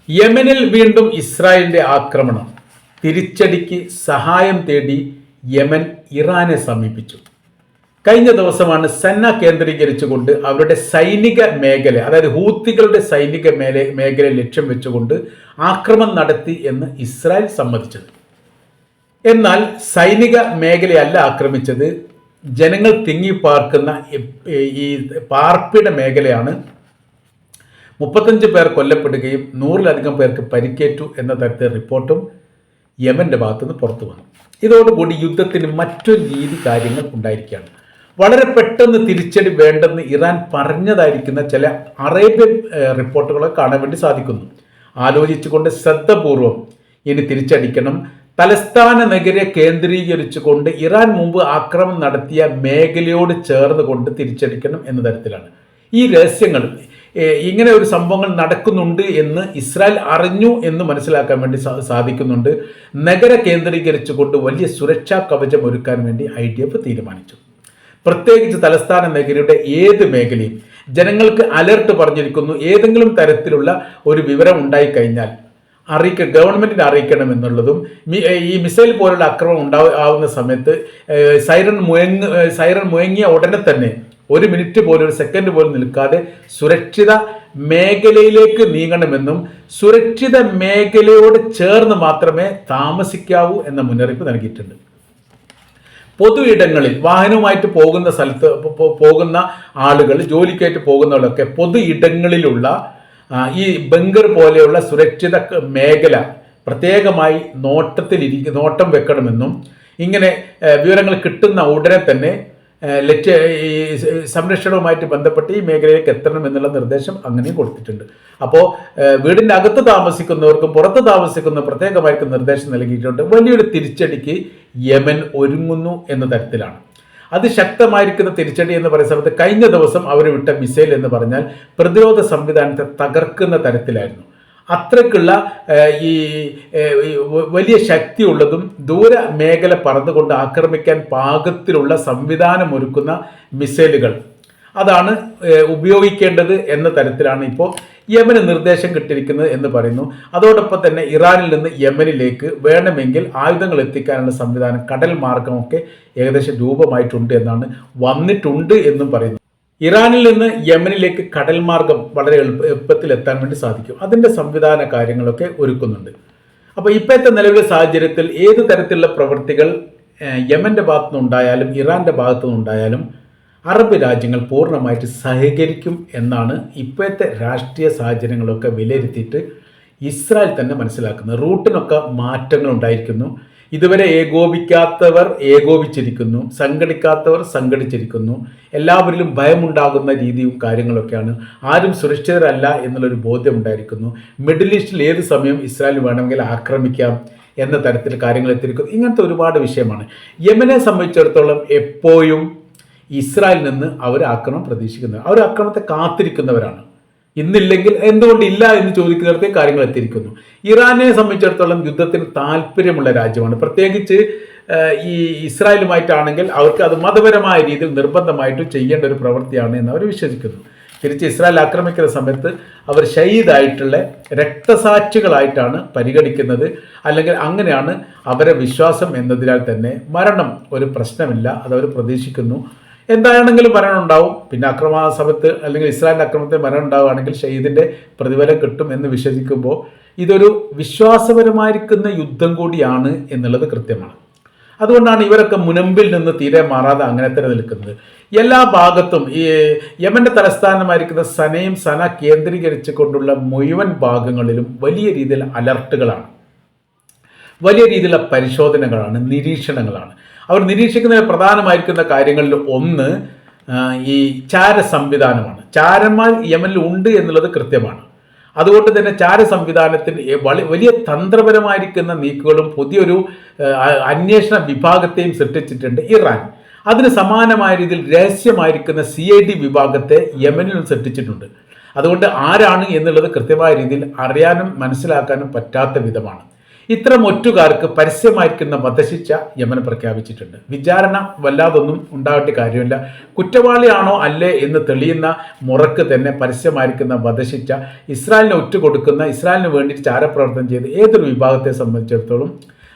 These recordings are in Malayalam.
യമനിൽ വീണ്ടും ഇസ്രായേലിന്റെ ആക്രമണം. തിരിച്ചടിക്ക് സഹായം തേടി യമൻ ഇറാനെ സമീപിച്ചു. കഴിഞ്ഞ ദിവസമാണ് സന്ന കേന്ദ്രീകരിച്ചുകൊണ്ട് അവരുടെ സൈനിക മേഖല, അതായത് ഹൂത്തികളുടെ സൈനിക മേഖല ലക്ഷ്യം വെച്ചുകൊണ്ട് ആക്രമണം നടത്തി എന്ന് ഇസ്രായേൽ സമ്മതിച്ചത്. എന്നാൽ സൈനിക മേഖലയല്ല ആക്രമിച്ചത്, ജനങ്ങൾ തിങ്ങിപ്പാർക്കുന്ന ഈ പാർപ്പിട മേഖലയാണ്. 35 പേർ കൊല്ലപ്പെടുകയും 100-ലധികം പേർക്ക് പരിക്കേറ്റു എന്ന തരത്തിൽ റിപ്പോർട്ടും യമന്റെ ഭാഗത്തുനിന്ന് പുറത്തു വന്നു. ഇതോടുകൂടി യുദ്ധത്തിന് മറ്റൊരു രീതി കാര്യങ്ങൾ ഉണ്ടായിരിക്കുകയാണ്. വളരെ പെട്ടെന്ന് തിരിച്ചടി വേണ്ടെന്ന് ഇറാൻ പറഞ്ഞതായിരിക്കുന്ന ചില അറേബ്യൻ റിപ്പോർട്ടുകളെ കാണാൻ വേണ്ടി സാധിക്കുന്നു. ആലോചിച്ചുകൊണ്ട് ശ്രദ്ധപൂർവം ഇനി തിരിച്ചടിക്കണം, തലസ്ഥാന നഗരെ കേന്ദ്രീകരിച്ചുകൊണ്ട് ഇറാൻ മുമ്പ് ആക്രമണം നടത്തിയ മേഖലയോട് ചേർന്നുകൊണ്ട് തിരിച്ചടിക്കണം എന്ന തരത്തിലാണ് ഈ രഹസ്യങ്ങൾ. ഇങ്ങനെ ഒരു സംഭവങ്ങൾ നടക്കുന്നുണ്ട് എന്ന് ഇസ്രായേൽ അറിഞ്ഞു എന്ന് മനസ്സിലാക്കാൻ വേണ്ടി സാധിക്കുന്നുണ്ട്. നഗര കേന്ദ്രീകരിച്ചുകൊണ്ട് വലിയ സുരക്ഷാ കവചം ഒരുക്കാൻ വേണ്ടി IDF തീരുമാനിച്ചു. പ്രത്യേകിച്ച് തലസ്ഥാന നഗരിയുടെ ഏത് മേഖലയും ജനങ്ങൾക്ക് അലർട്ട് പറഞ്ഞിരിക്കുന്നു. ഏതെങ്കിലും തരത്തിലുള്ള ഒരു വിവരം ഉണ്ടായിക്കഴിഞ്ഞാൽ ഗവൺമെന്റിനെ അറിയിക്കണം എന്നുള്ളതും, ഈ മിസൈൽ പോലുള്ള ആക്രമണം ഉണ്ടാവുന്ന സമയത്ത് സൈറൺ മുഴങ്ങിയ ഉടനെ തന്നെ 1 മിനിറ്റ് പോലും, 1 സെക്കൻഡ് പോലും നിൽക്കാതെ സുരക്ഷിത മേഖലയിലേക്ക് നീങ്ങണമെന്നും സുരക്ഷിത മേഖലയോട് ചേർന്ന് മാത്രമേ താമസിക്കാവൂ എന്ന മുന്നറിയിപ്പ് നൽകിയിട്ടുണ്ട്. പൊതു ഇടങ്ങളിൽ വാഹനവുമായിട്ട് പോകുന്ന ആളുകൾ, ജോലിക്കായിട്ട് പോകുന്നവരൊക്കെ പൊതു ഇടങ്ങളിലുള്ള ഈ ബങ്കർ പോലെയുള്ള സുരക്ഷിത മേഖല പ്രത്യേകമായി നോട്ടം വെക്കണമെന്നും, ഇങ്ങനെ വിവരങ്ങൾ കിട്ടുന്ന ഉടനെ തന്നെ സംരക്ഷണവുമായിട്ട് ബന്ധപ്പെട്ട് ഈ മേഖലയിലേക്ക് എത്തണം എന്നുള്ള നിർദ്ദേശം അങ്ങനെയും കൊടുത്തിട്ടുണ്ട്. അപ്പോൾ വീടിൻ്റെ അകത്ത് താമസിക്കുന്നവർക്കും പുറത്ത് താമസിക്കുന്ന പ്രത്യേകമായിട്ട് നിർദ്ദേശം നൽകിയിട്ടുണ്ട്. വലിയൊരു തിരിച്ചടിക്ക് യമൻ ഒരുങ്ങുന്നു എന്ന തരത്തിലാണ്. അതിശക്തമായിരിക്കുന്ന തിരിച്ചടി എന്ന് പറയുന്ന സമയത്ത് കഴിഞ്ഞ ദിവസം അവർ വിട്ട മിസൈൽ എന്ന് പറഞ്ഞാൽ പ്രതിരോധ സംവിധാനത്തെ തകർക്കുന്ന തരത്തിലായിരുന്നു. അത്രയ്ക്കുള്ള ഈ വലിയ ശക്തിയുള്ളതും ദൂര മേഖല പറന്നുകൊണ്ട് ആക്രമിക്കാൻ പാകത്തിലുള്ള സംവിധാനം ഒരുക്കുന്ന മിസൈലുകൾ അതാണ് ഉപയോഗിക്കേണ്ടത് എന്ന തരത്തിലാണ് ഇപ്പോൾ യമന് നിർദ്ദേശം കിട്ടിയിരിക്കുന്നത് എന്ന് പറയുന്നു. അതോടൊപ്പം തന്നെ ഇറാനിൽ നിന്ന് യമനിലേക്ക് വേണമെങ്കിൽ ആയുധങ്ങൾ എത്തിക്കാനുള്ള സംവിധാനം കടൽ മാർഗമൊക്കെ ഏകദേശം രൂപമായിട്ടുണ്ട് വന്നിട്ടുണ്ട് എന്നും പറയുന്നു. ഇറാനിൽ നിന്ന് യമനിലേക്ക് കടൽ മാർഗം വളരെ എളുപ്പത്തിൽ എത്താൻ വേണ്ടി സാധിക്കും. അതിൻ്റെ സംവിധാന കാര്യങ്ങളൊക്കെ ഒരുക്കുന്നുണ്ട്. അപ്പോൾ ഇപ്പോഴത്തെ നിലവിലെ സാഹചര്യത്തിൽ ഏത് തരത്തിലുള്ള പ്രവൃത്തികൾ യമൻ്റെ ഭാഗത്തുനിന്നുണ്ടായാലും ഇറാൻ്റെ ഭാഗത്തുനിന്നുണ്ടായാലും അറബ് രാജ്യങ്ങൾ പൂർണ്ണമായിട്ട് സഹകരിക്കും എന്നാണ് ഇപ്പോഴത്തെ രാഷ്ട്രീയ സാഹചര്യങ്ങളൊക്കെ വിലയിരുത്തിയിട്ട് ഇസ്രായേൽ തന്നെ മനസ്സിലാക്കുന്നത്. റൂട്ടിനൊക്കെ മാറ്റങ്ങൾ ഉണ്ടായിരിക്കുന്നു. ഇതുവരെ ഏകോപിക്കാത്തവർ ഏകോപിച്ചിരിക്കുന്നു, സംഘടിക്കാത്തവർ സംഘടിച്ചിരിക്കുന്നു. എല്ലാവരിലും ഭയമുണ്ടാകുന്ന രീതിയും കാര്യങ്ങളൊക്കെയാണ്. ആരും സുരക്ഷിതരല്ല എന്നുള്ളൊരു ബോധ്യം ഉണ്ടായിരിക്കുന്നു. മിഡിൽ ഈസ്റ്റിൽ ഏത് സമയം ഇസ്രായേൽ വേണമെങ്കിൽ ആക്രമിക്കാം എന്ന തരത്തിൽ കാര്യങ്ങൾ എത്തിയിരിക്കുന്നു. ഇങ്ങനത്തെ ഒരുപാട് വിഷയമാണ്. യമനെ സംബന്ധിച്ചിടത്തോളം എപ്പോഴും ഇസ്രായേലിൽ നിന്ന് അവർ ആക്രമണം പ്രതീക്ഷിക്കുന്നത്, അവർ ആക്രമണത്തെ കാത്തിരിക്കുന്നവരാണ്. ഇന്നില്ലെങ്കിൽ എന്തുകൊണ്ടില്ല എന്ന് ചോദിക്കുന്നിടത്തേ കാര്യങ്ങൾ എത്തിയിരിക്കുന്നു. ഇറാനെ സംബന്ധിച്ചിടത്തോളം യുദ്ധത്തിന് താല്പര്യമുള്ള രാജ്യമാണ്. പ്രത്യേകിച്ച് ഈ ഇസ്രായേലുമായിട്ടാണെങ്കിൽ അവർക്ക് അത് മതപരമായ രീതിയിൽ നിർബന്ധമായിട്ടും ചെയ്യേണ്ട ഒരു പ്രവൃത്തിയാണ് എന്ന് അവർ വിശ്വസിക്കുന്നു. തിരിച്ച് ഇസ്രായേൽ ആക്രമിക്കുന്ന സമയത്ത് അവർ ഷഹീദായിട്ടുള്ള രക്തസാക്ഷികളായിട്ടാണ് പരിഗണിക്കുന്നത്. അല്ലെങ്കിൽ അങ്ങനെയാണ് അവരെ വിശ്വാസം എന്നതിനാൽ തന്നെ മരണം ഒരു പ്രശ്നമില്ല, അതവർ പ്രതീക്ഷിക്കുന്നു. എന്താണെങ്കിലും മരണം ഉണ്ടാവും. പിന്നെ ആക്രമണ സമയത്ത് അല്ലെങ്കിൽ ഇസ്രായേലിൻ്റെ ആക്രമണത്തിൽ മരണം ഉണ്ടാവുകയാണെങ്കിൽ ഷഹീദിൻ്റെ പ്രതിഫലം കിട്ടും എന്ന് വിശ്വസിക്കുമ്പോൾ ഇതൊരു വിശ്വാസപരമായിരിക്കുന്ന യുദ്ധം കൂടിയാണ് എന്നുള്ളത് കൃത്യമാണ്. അതുകൊണ്ടാണ് ഇവരൊക്കെ മുനമ്പിൽ നിന്ന് തീരെ മാറാതെ അങ്ങനെ തന്നെ നിൽക്കുന്നത്. എല്ലാ ഭാഗത്തും ഈ യമന്റെ തലസ്ഥാനമായിരിക്കുന്ന സന കേന്ദ്രീകരിച്ചു കൊണ്ടുള്ള മുഴുവൻ ഭാഗങ്ങളിലും വലിയ രീതിയിൽ അലർട്ടുകളാണ്, വലിയ രീതിയിലുള്ള പരിശോധനകളാണ്, നിരീക്ഷണങ്ങളാണ്. അവർ നിരീക്ഷിക്കുന്ന പ്രധാനമായിരിക്കുന്ന കാര്യങ്ങളിൽ ഒന്ന് ഈ ചാര സംവിധാനമാണ്. ചാരന്മാർ യമനിൽ ഉണ്ട് എന്നുള്ളത് കൃത്യമാണ്. അതുകൊണ്ട് തന്നെ ചാര സംവിധാനത്തിന് വലിയ തന്ത്രപരമായിരിക്കുന്ന നീക്കുകളും പുതിയൊരു അന്വേഷണ വിഭാഗത്തെയും സൃഷ്ടിച്ചിട്ടുണ്ട് ഇറാൻ. അതിന് സമാനമായ രീതിയിൽ രഹസ്യമായിരിക്കുന്ന CID വിഭാഗത്തെ യമനിൽ സൃഷ്ടിച്ചിട്ടുണ്ട്. അതുകൊണ്ട് ആരാണ് എന്നുള്ളത് കൃത്യമായ രീതിയിൽ അറിയാനും മനസ്സിലാക്കാനും പറ്റാത്ത വിധമാണ്. ഇത്തരം ഒറ്റുകാർക്ക് പരസ്യമായിരിക്കുന്ന വധശിക്ഷ യമൻ പ്രഖ്യാപിച്ചിട്ടുണ്ട്. വിചാരണ വല്ലാതൊന്നും ഉണ്ടാകേണ്ട കാര്യമില്ല. കുറ്റവാളിയാണോ അല്ലേ എന്ന് തെളിയുന്ന മുറക്ക് തന്നെ പരസ്യമായിരിക്കുന്ന വധശിക്ഷ ഇസ്രായേലിനെ ഒറ്റുകൊടുക്കുന്ന, ഇസ്രായേലിന് വേണ്ടി ചാരപ്രവർത്തനം ചെയ്ത് ഏതൊരു വിഭാഗത്തെ സംബന്ധിച്ചിടത്തോളം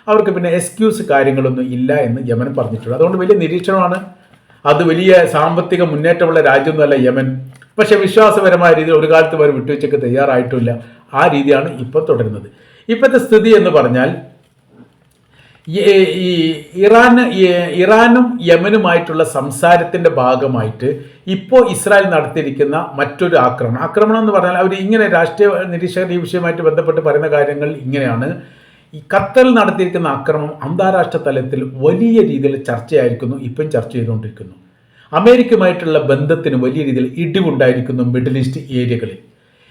അവർക്ക് പിന്നെ എക്സ്ക്യൂസ് കാര്യങ്ങളൊന്നും ഇല്ല എന്ന് യമൻ പറഞ്ഞിട്ടുണ്ട്. അതുകൊണ്ട് വലിയ നിരീക്ഷണമാണ്. അത് വലിയ സാമ്പത്തിക മുന്നേറ്റമുള്ള രാജ്യമൊന്നുമല്ല യമൻ. പക്ഷേ വിശ്വാസപരമായ രീതിയിൽ ഒരു കാലത്ത് അവർ വിട്ടുവെച്ചൊക്കെ തയ്യാറായിട്ടില്ല. ആ രീതിയാണ് ഇപ്പോൾ തുടരുന്നത്. ഇപ്പോഴത്തെ സ്ഥിതി എന്ന് പറഞ്ഞാൽ ഈ ഇറാനും യമനുമായിട്ടുള്ള സംസാരത്തിൻ്റെ ഭാഗമായിട്ട് ഇപ്പോൾ ഇസ്രായേൽ നടത്തിയിരിക്കുന്ന മറ്റൊരു ആക്രമണം എന്ന് പറഞ്ഞാൽ അവർ ഇങ്ങനെ രാഷ്ട്രീയ നിരീക്ഷകർ ഈ വിഷയമായിട്ട് ബന്ധപ്പെട്ട് പറയുന്ന കാര്യങ്ങൾ ഇങ്ങനെയാണ്. ഈ ഖത്തറിൽ നടത്തിയിരിക്കുന്ന ആക്രമണം അന്താരാഷ്ട്ര തലത്തിൽ വലിയ രീതിയിൽ ചർച്ചയായിരിക്കുന്നു, ഇപ്പം ചർച്ച ചെയ്തുകൊണ്ടിരിക്കുന്നു. അമേരിക്കയുമായിട്ടുള്ള ബന്ധത്തിന് വലിയ രീതിയിൽ ഇടിവുണ്ടായിരിക്കുന്നു മിഡിൽ ഈസ്റ്റ് ഏരിയകളിൽ.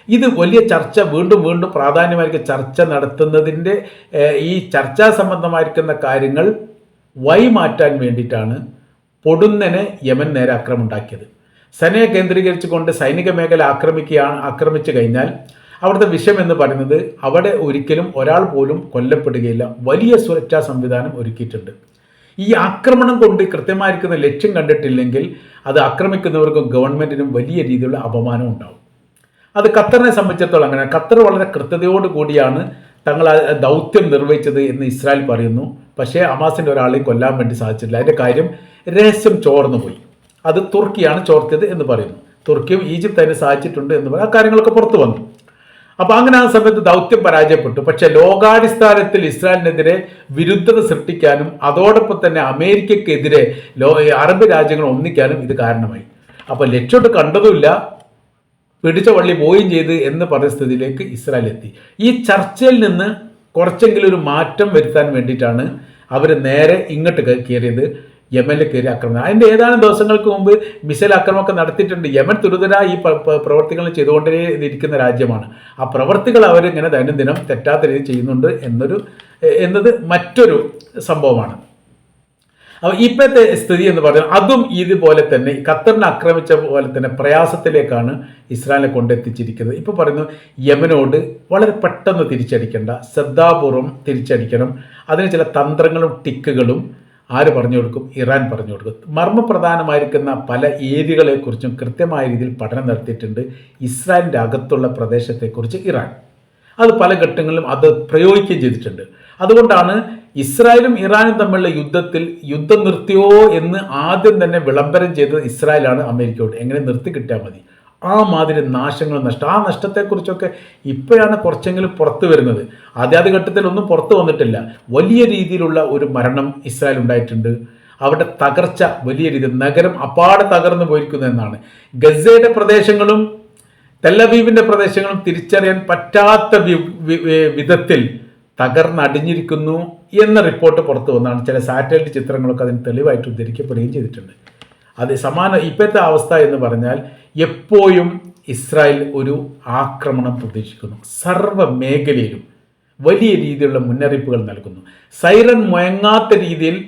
ഇത് വലിയ ചർച്ച വീണ്ടും പ്രാധാന്യമായിരിക്കും ചർച്ച നടത്തുന്നതിൻ്റെ ഈ ചർച്ചാ സംബന്ധമായിരിക്കുന്ന കാര്യങ്ങൾ വഴിമാറ്റാൻ വേണ്ടിയിട്ടാണ് പൊടുന്നനെ യമൻ നേരെ ആക്രമണം ഉണ്ടാക്കിയത്. സനയെ കേന്ദ്രീകരിച്ചുകൊണ്ട് സൈനിക മേഖല ആക്രമിച്ചു കഴിഞ്ഞാൽ അവിടുത്തെ വിഷയം എന്ന് പറയുന്നത് അവിടെ ഒരിക്കലും ഒരാൾ പോലും കൊല്ലപ്പെടുകയില്ല. വലിയ സുരക്ഷാ സംവിധാനം ഒരുക്കിയിട്ടുണ്ട്. ഈ ആക്രമണം കൊണ്ട് കൃത്യമായിരിക്കുന്ന ലക്ഷ്യം കണ്ടിട്ടില്ലെങ്കിൽ അത് ആക്രമിക്കുന്നവർക്കും ഗവൺമെൻറ്റിനും വലിയ രീതിയിലുള്ള അപമാനം ഉണ്ടാവും. അത് ഖത്തറിനെ സംബന്ധിച്ചിടത്തോളം അങ്ങനെ. ഖത്തർ വളരെ കൃത്യതയോടുകൂടിയാണ് തങ്ങൾ ദൗത്യം നിർവഹിച്ചത് എന്ന് ഇസ്രായേൽ പറയുന്നു. പക്ഷേ ഹമാസിൻ്റെ ഒരാളെയും കൊല്ലാൻ വേണ്ടി സാധിച്ചില്ല. അതിൻ്റെ കാര്യം രഹസ്യം ചോർന്നു പോയി. അത് തുർക്കിയാണ് ചോർത്തിയത് എന്ന് പറയുന്നു. തുർക്കിയും ഈജിപ്ത് അതിന് സാധിച്ചിട്ടുണ്ട് എന്ന് പറയും. ആ കാര്യങ്ങളൊക്കെ പുറത്തു വന്നു. അപ്പോൾ അങ്ങനെ ആ സമയത്ത് ദൗത്യം പരാജയപ്പെട്ടു. പക്ഷെ ലോകാടിസ്ഥാനത്തിൽ ഇസ്രായേലിനെതിരെ വിരുദ്ധത സൃഷ്ടിക്കാനും അതോടൊപ്പം തന്നെ അമേരിക്കക്കെതിരെ അറബ് രാജ്യങ്ങൾ ഒന്നിക്കാനും ഇത് കാരണമായി. അപ്പോൾ ലക്ഷ്യം കണ്ടതുമില്ല, പിടിച്ച വള്ളി പോവുകയും ചെയ്ത് എന്ന് പറയുന്ന സ്ഥിതിയിലേക്ക് ഇസ്രായേൽ എത്തി. ഈ ചർച്ചയിൽ നിന്ന് കുറച്ചെങ്കിലും ഒരു മാറ്റം വരുത്താൻ വേണ്ടിയിട്ടാണ് അവർ നേരെ ഇങ്ങോട്ട് കയറിയത്, യമനിൽ കയറി ആക്രമണം. അതിൻ്റെ ഏതാനും ദിവസങ്ങൾക്ക് മുമ്പ് മിസൈൽ ആക്രമണമൊക്കെ നടത്തിയിട്ടുണ്ട്. യമൻ തുരിതരായി ഈ പ്രവർത്തികൾ ചെയ്തുകൊണ്ടേ ഇരിക്കുന്ന രാജ്യമാണ്. ആ പ്രവർത്തികൾ അവരിങ്ങനെ ദൈനംദിനം തെറ്റാത്ത രീതിയിൽ ചെയ്യുന്നുണ്ട് എന്നത് മറ്റൊരു സംഭവമാണ്. അപ്പോൾ ഇപ്പോഴത്തെ സ്ഥിതി എന്ന് പറഞ്ഞാൽ അതും ഇതുപോലെ തന്നെ ഖത്തറിനെ ആക്രമിച്ച പോലെ തന്നെ പ്രയാസത്തിലേക്കാണ് ഇസ്രായേലിനെ കൊണ്ടെത്തിച്ചിരിക്കുന്നത്. ഇപ്പോൾ പറയുന്നു യമനോട് വളരെ പെട്ടെന്ന് തിരിച്ചടിക്കേണ്ട, ശ്രദ്ധാപൂർവം തിരിച്ചടിക്കണം. അതിന് ചില തന്ത്രങ്ങളും ടിക്കുകളും ആര് പറഞ്ഞു കൊടുക്കും? ഇറാൻ പറഞ്ഞു കൊടുക്കും. മർമ്മപ്രധാനമായിരിക്കുന്ന പല ഏരിയകളെക്കുറിച്ചും കൃത്യമായ രീതിയിൽ പഠനം നടത്തിയിട്ടുണ്ട് ഇസ്രായേലിൻ്റെ അകത്തുള്ള പ്രദേശത്തെക്കുറിച്ച് ഇറാൻ. അത് പല ഘട്ടങ്ങളിലും അത് പ്രയോഗിക്കുകയും ചെയ്തിട്ടുണ്ട്. അതുകൊണ്ടാണ് ഇസ്രായേലും ഇറാനും തമ്മിലുള്ള യുദ്ധം നിർത്തിയോ എന്ന് ആദ്യം തന്നെ വിളംബരം ചെയ്തത് ഇസ്രായേലാണ് അമേരിക്കയോട്. എങ്ങനെ നിർത്തി കിട്ടിയാൽ മതി. ആ മാതിരി നാശങ്ങളും ആ നഷ്ടത്തെക്കുറിച്ചൊക്കെ ഇപ്പോഴാണ് കുറച്ചെങ്കിലും പുറത്തു വരുന്നത്. ആദ്യഘട്ടത്തിലൊന്നും പുറത്തു വന്നിട്ടില്ല. വലിയ രീതിയിലുള്ള ഒരു മരണം ഇസ്രായേൽ ഉണ്ടായിട്ടുണ്ട്. അവിടെ തകർച്ച വലിയ രീതിയിൽ, നഗരം അപ്പാടെ തകർന്നു പോയിരിക്കുന്നു എന്നാണ്. ഗസയുടെ പ്രദേശങ്ങളും തെല്ലവീവിൻ്റെ പ്രദേശങ്ങളും തിരിച്ചറിയാൻ പറ്റാത്ത വിധത്തിൽ തകർന്നടിഞ്ഞിരിക്കുന്നു എന്ന റിപ്പോർട്ട് പുറത്തു വന്നാണ്. ചില സാറ്റലൈറ്റ് ചിത്രങ്ങളൊക്കെ അതിന് തെളിവായിട്ട് ഉദ്ധരിക്കപ്പെടുകയും ചെയ്തിട്ടുണ്ട്. അത് ഇപ്പോഴത്തെ അവസ്ഥ എന്ന് പറഞ്ഞാൽ എപ്പോഴും ഇസ്രായേൽ ഒരു ആക്രമണം പ്രതീക്ഷിക്കുന്നു. സർവ്വ മേഖലയിലും വലിയ രീതിയിലുള്ള മുന്നറിയിപ്പുകൾ നൽകുന്നു. സൈറൻ മുഴങ്ങാത്ത രീതിയിൽ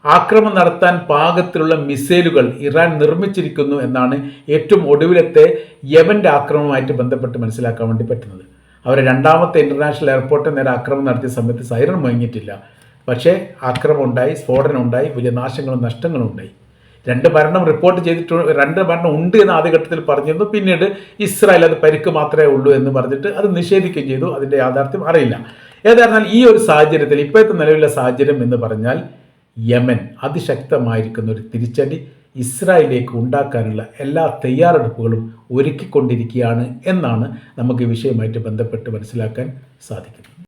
ആക്രമണം നടത്താൻ പാകത്തിലുള്ള മിസൈലുകൾ ഇറാൻ നിർമ്മിച്ചിരിക്കുന്നു എന്നാണ് ഏറ്റവും ഒടുവിലത്തെ യമൻ്റെ ആക്രമണവുമായിട്ട് ബന്ധപ്പെട്ട് മനസ്സിലാക്കാൻ വേണ്ടി പറ്റുന്നത്. അവരെ രണ്ടാമത്തെ ഇൻ്റർനാഷണൽ എയർപോർട്ടിൽ നേരെ ആക്രമണം നടത്തിയ സമയത്ത് സൈറൻ മുഴങ്ങിയിട്ടില്ല. പക്ഷേ ആക്രമണം ഉണ്ടായി, സ്ഫോടനം ഉണ്ടായി, വലിയ നാശങ്ങളും നഷ്ടങ്ങളും ഉണ്ടായി. 2 മരണം റിപ്പോർട്ട് ചെയ്തിട്ടുണ്ട്. 2 മരണം ഉണ്ട് എന്ന് ആദ്യഘട്ടത്തിൽ പറഞ്ഞിരുന്നു. പിന്നീട് ഇസ്രായേൽ അത് പരിക്ക് മാത്രമേ ഉള്ളൂ എന്ന് പറഞ്ഞിട്ട് അത് നിഷേധിക്കുകയും ചെയ്തു. അതിൻ്റെ യാഥാർത്ഥ്യം അറിയില്ല. ഏതായിരുന്നാൽ ഈ ഒരു സാഹചര്യത്തിൽ ഇപ്പോഴത്തെ നിലവിലുള്ള സാഹചര്യം എന്ന് പറഞ്ഞാൽ യമൻ അതിശക്തമായിരിക്കുന്ന ഒരു തിരിച്ചടി ഇസ്രായേലിലേക്ക് ഉണ്ടാക്കാനുള്ള എല്ലാ തയ്യാറെടുപ്പുകളും ഒരുക്കിക്കൊണ്ടിരിക്കുകയാണ് എന്നാണ് നമുക്ക് ഈ വിഷയവുമായിട്ട് ബന്ധപ്പെട്ട് മനസ്സിലാക്കാൻ സാധിക്കുന്നത്.